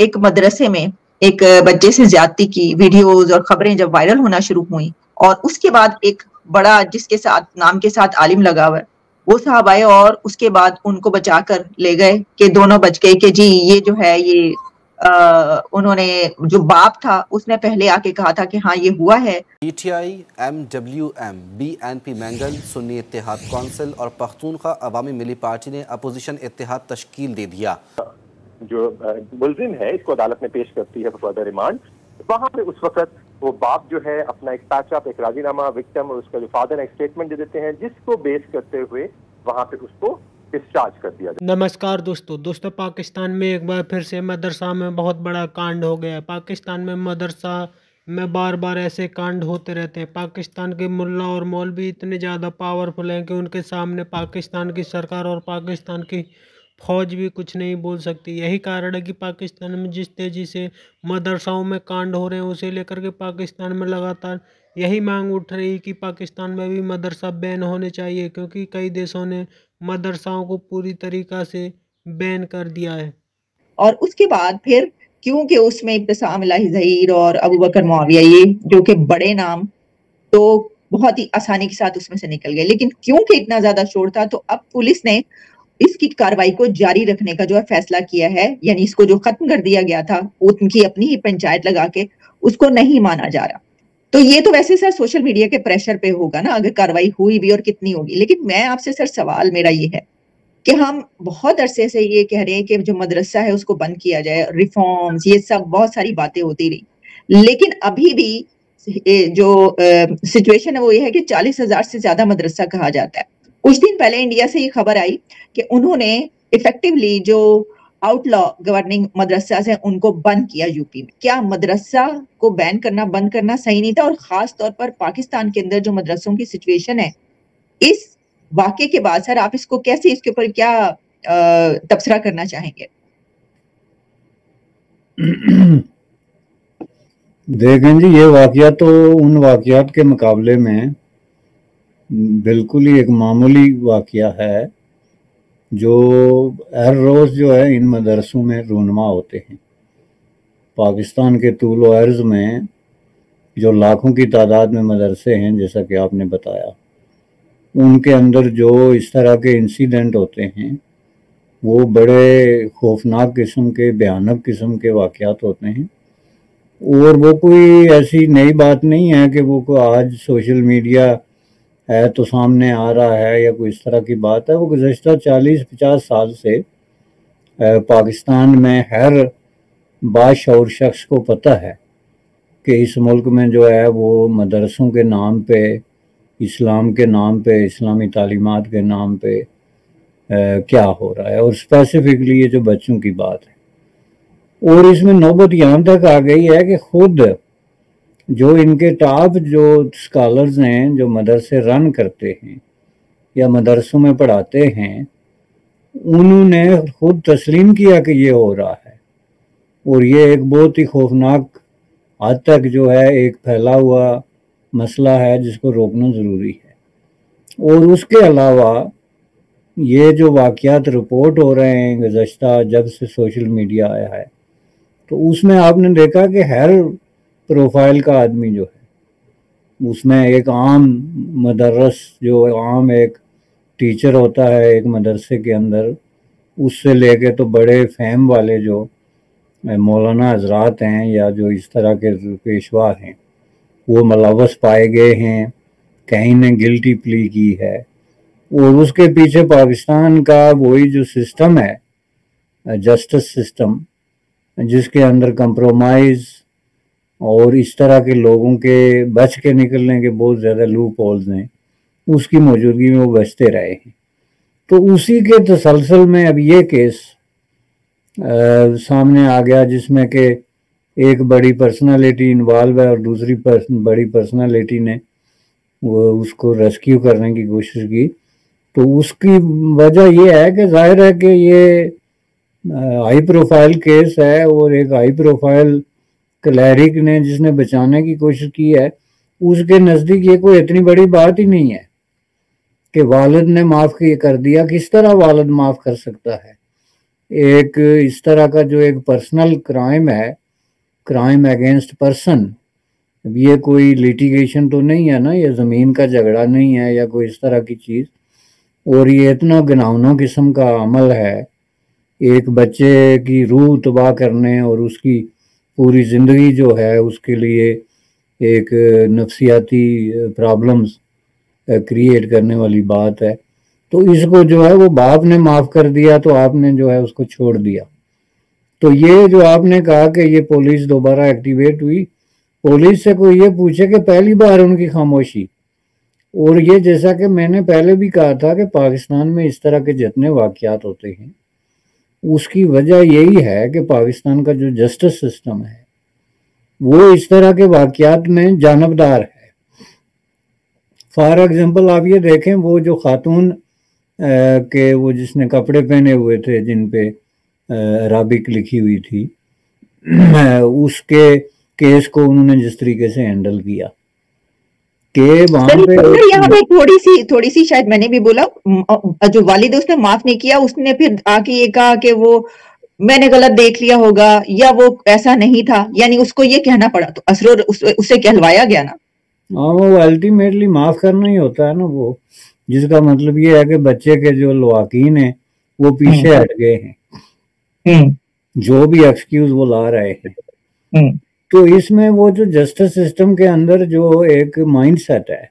ایک مدرسے میں ایک بچے سے زیادتی کی ویڈیوز اور خبریں جب وائرل ہونا شروع ہوئیں، اور اس کے بعد ایک بڑا جس کے ساتھ نام کے ساتھ عالم لگا ہوا ہے وہ صاحب آئے اور اس کے بعد ان کو بچا کر لے گئے کہ دونوں بچ گئے کہ جی یہ جو ہے یہ انہوں نے جو باپ تھا اس نے پہلے آ کے کہا تھا کہ ہاں یہ ہوا ہے۔ P T I, MWM، BNP Mengal, Sunni Ittehad council اور پختونخوا عوامی ملی پارٹی نے اپوزیشن اتحاد تشکیل دے دیا۔ جو ملزم ہے اس کو عدالت میں پیش کرتی ہے فردر ریمانڈ، وہاں پہ اس وقت وہ باپ جو ہے اپنا ایک پیچ اپ، ایک راضی نامہ وکٹم اور اس کا جو فادر ایک سٹیٹمنٹ دے دیتے ہیں جس کو بیس کرتے ہوئے وہاں پہ اس کو ڈسچارج کر دیا جائے۔ نمسکار دوستو پاکستان میں ایک بار پھر سے مدرسہ میں بہت بڑا کانڈ ہو گیا ہے۔ پاکستان میں مدرسہ میں بار بار ایسے کانڈ ہوتے رہتے ہیں۔ پاکستان کے ملا اور مولوی اتنے زیادہ پاورفل ہیں کہ ان کے سامنے پاکستان کی سرکار اور پاکستان کی فوج بھی کچھ نہیں بول سکتی۔ یہی کارن ہے کہ پاکستان میں جس تیزی سے مدرسوں میں کانڈ ہو رہے ہیں اسے لے کر کے پاکستان میں لگاتار یہی مانگ اٹھ رہی کہ پاکستان میں بھی مدرسہ بین ہونے چاہیے، کیونکہ کئی دیشوں نے مدرسوں کو پوری طریقہ سے بین کر دیا ہے۔ اور اس کے بعد پھر کیونکہ اس میں ابتسام الہی ظہیر اور ابو بکر معاویہ یہ جو کہ بڑے نام تو بہت ہی آسانی کے ساتھ اس میں سے نکل گئے، لیکن کیونکہ اتنا زیادہ شور تھا تو اب پولیس نے اس کی کاروائی کو جاری رکھنے کا جو ہے فیصلہ کیا ہے، یعنی اس کو جو ختم کر دیا گیا تھا ان کی اپنی ہی پنچایت لگا کے اس کو نہیں مانا جا رہا۔ تو یہ تو ویسے سر سوشل میڈیا کے پریشر پہ ہوگا نا اگر کاروائی ہوئی بھی اور کتنی ہوگی، لیکن میں آپ سے سر سوال میرا یہ ہے کہ ہم بہت عرصے سے یہ کہہ رہے ہیں کہ جو مدرسہ ہے اس کو بند کیا جائے، ریفارمز یہ سب بہت ساری باتیں ہوتی رہی، لیکن ابھی بھی جو سچویشن ہے وہ یہ ہے کہ 40,000 سے زیادہ مدرسہ کہا جاتا ہے۔ کچھ دن پہلے انڈیا سے یہ خبر آئی کہ انہوں نے ایفیکٹیولی جو آؤٹ لا گورننگ مدرسہ ہیں ان کو بند کیا یو پی میں۔ کیا مدرسہ کو بین کرنا بند کرنا صحیح نہیں تھا؟ اور خاص طور پر پاکستان کے اندر جو مدرسوں کی سچویشن ہے اس واقعے کے بعد سر آپ اس کو کیسے اس کے اوپر کیا تبصرہ کرنا چاہیں گے؟ دیکھیں جی، یہ واقعہ تو ان واقعات کے مقابلے میں بالکل ہی ایک معمولی واقعہ ہے جو ہر روز جو ہے ان مدرسوں میں رونما ہوتے ہیں۔ پاکستان کے طول و عرض میں جو لاکھوں کی تعداد میں مدرسے ہیں جیسا کہ آپ نے بتایا، ان کے اندر جو اس طرح کے انسیڈنٹ ہوتے ہیں وہ بڑے خوفناک قسم کے، بھیانک قسم کے واقعات ہوتے ہیں، اور وہ کوئی ایسی نئی بات نہیں ہے کہ وہ کوئی آج سوشل میڈیا ہے تو سامنے آ رہا ہے یا کوئی اس طرح کی بات ہے۔ وہ گزشتہ 40-50 سال سے پاکستان میں ہر باشعور شخص کو پتہ ہے کہ اس ملک میں جو ہے وہ مدرسوں کے نام پہ، اسلام کے نام پہ، اسلامی تعلیمات کے نام پہ کیا ہو رہا ہے، اور اسپیسیفکلی یہ جو بچوں کی بات ہے۔ اور اس میں نوبت یہاں تک آ گئی ہے کہ خود جو ان کے ٹاپ جو اسکالرز ہیں جو مدرسے رن کرتے ہیں یا مدرسوں میں پڑھاتے ہیں، انہوں نے خود تسلیم کیا کہ یہ ہو رہا ہے، اور یہ ایک بہت ہی خوفناک حد تک جو ہے ایک پھیلا ہوا مسئلہ ہے جس کو روکنا ضروری ہے۔ اور اس کے علاوہ یہ جو واقعات رپورٹ ہو رہے ہیں گزشتہ جب سے سوشل میڈیا آیا ہے، تو اس میں آپ نے دیکھا کہ ہر پروفائل کا آدمی جو ہے اس میں ایک عام مدرس جو عام ایک ٹیچر ہوتا ہے ایک مدرسے کے اندر، اس سے لے کے تو بڑے فہم والے جو مولانا حضرات ہیں یا جو اس طرح کے پیشوا ہیں وہ ملوث پائے گئے ہیں، کہیں نے گلٹی پلی کی ہے، اور اس کے پیچھے پاکستان کا وہی جو سسٹم ہے جسٹس سسٹم جس کے اندر کمپرومائز اور اس طرح کے لوگوں کے بچ کے نکلنے کے بہت زیادہ لوپ ہولز ہیں، اس کی موجودگی میں وہ بچتے رہے ہیں۔ تو اسی کے تسلسل میں اب یہ کیس سامنے آ گیا جس میں کہ ایک بڑی پرسنالٹی انوالو ہے اور دوسری بڑی پرسنالٹی نے وہ اس کو ریسکیو کرنے کی کوشش کی۔ تو اس کی وجہ یہ ہے کہ ظاہر ہے کہ یہ ہائی پروفائل کیس ہے، اور ایک ہائی پروفائل کلیرک نے جس نے بچانے کی کوشش کی ہے، اس کے نزدیک یہ کوئی اتنی بڑی بات ہی نہیں ہے کہ والد نے معاف کر دیا۔ کس طرح والد معاف کر سکتا ہے؟ ایک اس طرح کا جو ایک پرسنل کرائم ہے، کرائم اگینسٹ پرسن، یہ کوئی لیٹیگیشن تو نہیں ہے نا، یہ زمین کا جھگڑا نہیں ہے یا کوئی اس طرح کی چیز، اور یہ اتنا گناؤنا قسم کا عمل ہے، ایک بچے کی روح تباہ کرنے اور اس کی پوری زندگی جو ہے اس کے لیے ایک نفسیاتی پرابلمز کریٹ کرنے والی بات ہے۔ تو اس کو جو ہے وہ باپ نے معاف کر دیا تو آپ نے جو ہے اس کو چھوڑ دیا۔ تو یہ جو آپ نے کہا کہ یہ پولیس دوبارہ ایکٹیویٹ ہوئی، پولیس سے کوئی یہ پوچھے کہ پہلی بار ان کی خاموشی، اور یہ جیسا کہ میں نے پہلے بھی کہا تھا کہ پاکستان میں اس طرح کے جتنے واقعات ہوتے ہیں اس کی وجہ یہی ہے کہ پاکستان کا جو جسٹس سسٹم ہے وہ اس طرح کے واقعات میں جانبدار ہے۔ فار ایگزامپل آپ یہ دیکھیں، وہ جو خاتون کہ وہ جس نے کپڑے پہنے ہوئے تھے جن پہ عربک لکھی ہوئی تھی، اس کے کیس کو انہوں نے جس طریقے سے ہینڈل کیا کہ وہاں پہ یہاں پہ تھوڑی سی شاید میں نے بھی بولا، جو والد اس نے معاف نہیں کیا، اس نے پھر آ کے یہ کہا کہ وہ میں نے غلط دیکھ لیا ہوگا یا وہ ایسا نہیں تھا، یعنی اس کو یہ کہنا پڑا تو اسرور اسے کہلوایا گیا نا۔ ہاں، وہ الٹیمیٹلی معاف کرنا ہی ہوتا ہے نا، وہ جس کا مطلب یہ ہے کہ بچے کے جو لواحقین ہیں وہ پیچھے ہٹ گئے ہیں، جو بھی ایکسکیوز وہ لا رہے ہیں۔ تو اس میں وہ جو جسٹس سسٹم کے اندر جو ایک مائنڈ سیٹ ہے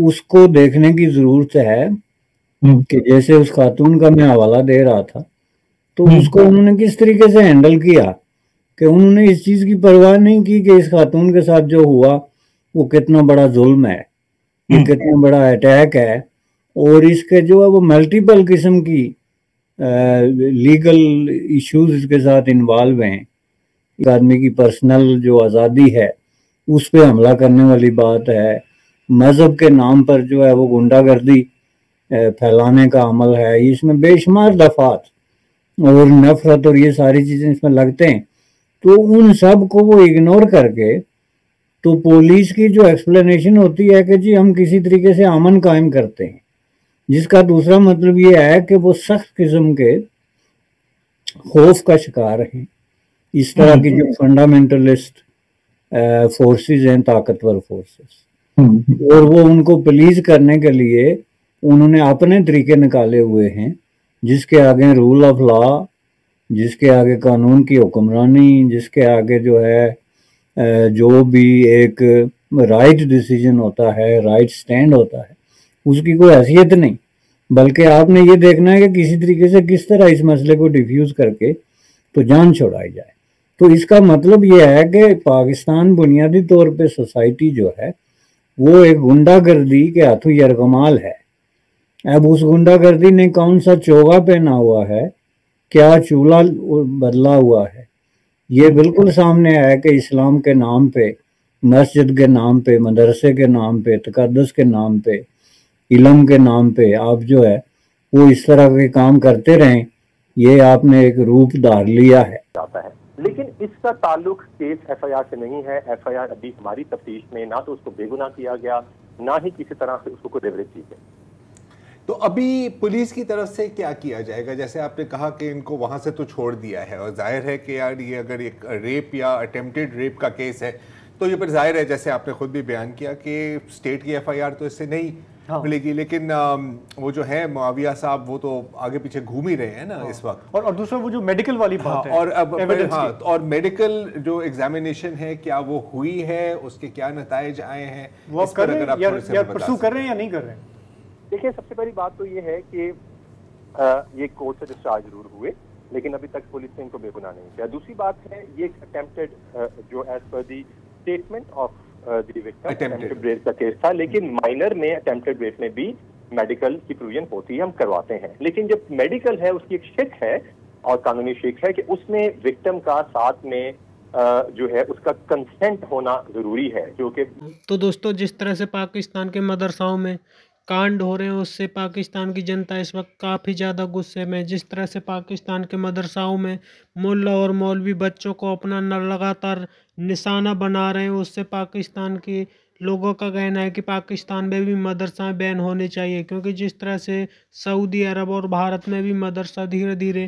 اس کو دیکھنے کی ضرورت ہے کہ جیسے اس خاتون کا میں حوالہ دے رہا تھا تو اس کو انہوں نے کس طریقے سے ہینڈل کیا کہ انہوں نے اس چیز کی پرواہ نہیں کی کہ اس خاتون کے ساتھ جو ہوا وہ کتنا بڑا ظلم ہے، یہ کتنا بڑا اٹیک ہے، اور اس کے جو ہے وہ ملٹیپل قسم کی لیگل ایشوز اس کے ساتھ انوالو ہیں۔ ایک آدمی کی پرسنل جو آزادی ہے اس پہ حملہ کرنے والی بات ہے، مذہب کے نام پر جو ہے وہ گنڈا گردی پھیلانے کا عمل ہے، اس میں بے شمار دفعات اور نفرت اور یہ ساری چیزیں اس میں لگتے ہیں۔ تو ان سب کو وہ اگنور کر کے تو پولیس کی جو ایکسپلینیشن ہوتی ہے کہ جی ہم کسی طریقے سے امن قائم کرتے ہیں، جس کا دوسرا مطلب یہ ہے کہ وہ سخت قسم کے خوف کا شکار ہیں، اس طرح کی جو فنڈامنٹلسٹ فورسز ہیں، طاقتور فورسز، اور وہ ان کو پلیز کرنے کے لیے انہوں نے اپنے طریقے نکالے ہوئے ہیں، جس کے آگے رول آف لا، جس کے آگے قانون کی حکمرانی، جس کے آگے جو ہے جو بھی ایک رائٹ ڈیسیجن ہوتا ہے، رائٹ سٹینڈ ہوتا ہے، اس کی کوئی حیثیت نہیں، بلکہ آپ نے یہ دیکھنا ہے کہ کسی طریقے سے کس طرح اس مسئلے کو ڈیفیوز کر کے تو جان چھوڑائی جائے۔ تو اس کا مطلب یہ ہے کہ پاکستان بنیادی طور پہ سوسائٹی جو ہے وہ ایک گنڈا گردی کے ہاتھوں یرغمال ہے۔ اب اس گنڈا گردی نے کون سا چوغا پہنا ہوا ہے، کیا چولہا بدلا ہوا ہے، یہ بالکل سامنے ہے کہ اسلام کے نام پہ، مسجد کے نام پہ، مدرسے کے نام پہ، تقدس کے نام پہ، علم کے نام پہ آپ جو ہے وہ اس طرح کے کام کرتے رہیں، یہ آپ نے ایک روپ دھار لیا ہے۔ لیکن اس کا تعلق کیس ایف آئی آر سے نہیں ہے۔ ایف آئی آر ابھی ہماری تفتیش میں نہ تو اس کو بے گناہ کیا گیا، نہ ہی کسی طرح سے اس کو کوئی لیوریج کی گئی۔ تو ابھی پولیس کی طرف سے کیا کیا جائے گا؟ جیسے آپ نے کہا کہ ان کو وہاں سے تو چھوڑ دیا ہے، اور ظاہر ہے کہ یار یہ اگر ایک ریپ یا اٹیمپٹڈ ریپ کا کیس ہے تو یہ پھر ظاہر ہے، جیسے آپ نے خود بھی بیان کیا کہ اسٹیٹ کی ایف آئی آر تو اس سے نہیں ملے گی، لیکن وہ جو ہے معاویہ صاحب وہ تو آگے پیچھے گھوم ہی رہے ہیں نا اس وقت، اور دوسرا وہ جو میڈیکل والی بات ہے، اور میڈیکل جو ایگزامینیشن ہے کیا وہ ہوئی ہے، اس کے کیا نتائج آئے ہیں، وہ آپ کر رہے ہیں یا پرسو کر رہے ہیں یا نہیں کر رہے ہیں؟ دیکھیں، سب سے پہلی بات تو یہ ہے کہ یہ کورٹ سے ڈسچارج ضرور ہوئے، لیکن ابھی تک پولیس نے ان کو بے گناہ نہیں کیا۔ دوسری بات ہے یہ اٹیمپٹڈ جو as per the statement of the victim attempted rape کا کیس تھا، لیکن مائنر میں اٹیمپٹڈ ریپ میں بھی میڈیکل کی پروویژن ہوتی ہے، ہم کرواتے ہیں، لیکن جب میڈیکل ہے اس کی ایک شک ہے اور قانونی شک ہے کہ اس میں وکٹم کا ساتھ میں جو ہے اس کا کنسنٹ ہونا ضروری ہے، جو کہ تو دوستو جس طرح سے پاکستان کے مدرسوں میں کانڈ ہو رہے ہیں اس سے پاکستان کی جنتا اس وقت کافی زیادہ غصے میں، جس طرح سے پاکستان کے مدرسوں میں ملا اور مولوی بچوں کو اپنا لگاتار نشانہ بنا رہے ہیں، اس سے پاکستان کی لوگوں کا کہنا ہے کہ پاکستان میں بھی مدرسہ بین ہونے چاہیے، کیونکہ جس طرح سے سعودی عرب اور بھارت میں بھی مدرسہ دھیرے دھیرے